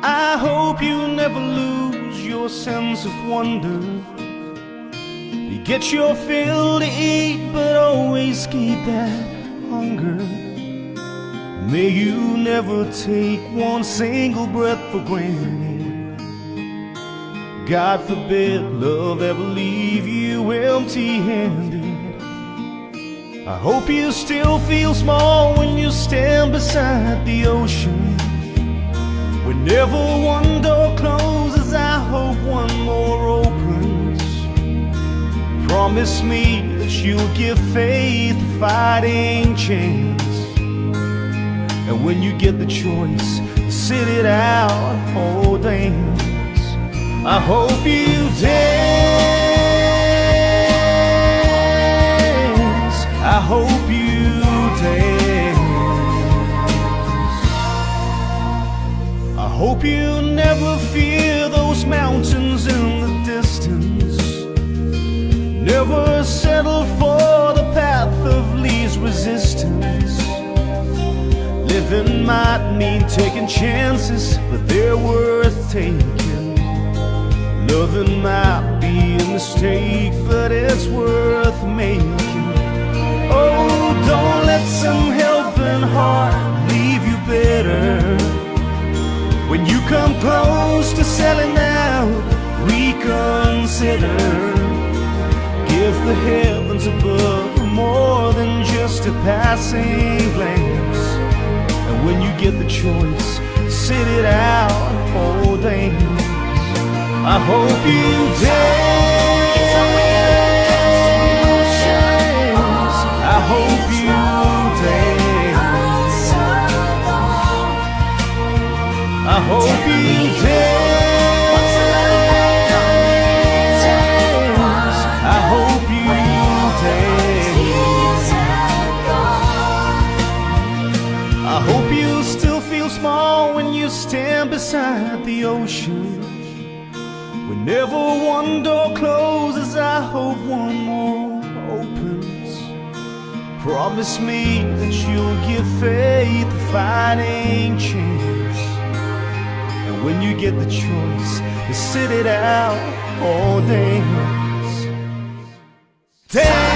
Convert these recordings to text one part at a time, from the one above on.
I hope you never lose your sense of wonder. You get your fill to eat, but always keep that hunger. May you never take one single breath for granted. God forbid love ever leave you empty-handed. I hope you still feel small when you stand beside the ocean. Whenever one door closes, I hope one more opens. Promise me that you'll give faith a fighting chance. And when you get the choice, sit it out or dance. I hope you dance. I hope you dance. I hope you never fear those mountains in the distance. Never settle for the path of least resistance. Living might mean taking chances, but they're worth taking. Loving might be a mistake, but it's worth making. Oh, don't let some helping heart leave you bitter. When you come close to selling out, reconsider. Give the heavens above more than just a passing glance. And when you get the choice, sit it out or dance. I hope you dance. I hope you dance. I hope you dance. I hope you dance. I hope you still feel small when you stand beside the ocean. Whenever one door closes, I hope one more opens. Promise me that you'll give faith a fighting chance. And when you get the choice, you sit it out or dance. Dance.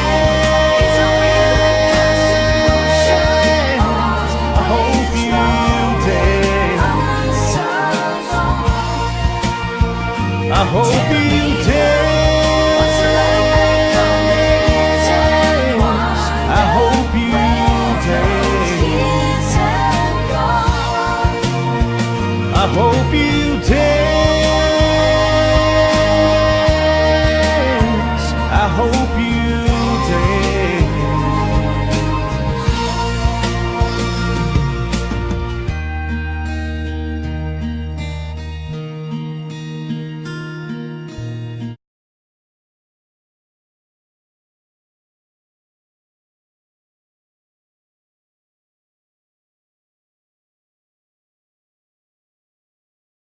I hope you dance. I hope you dance. I hope you dance. I hope you dance.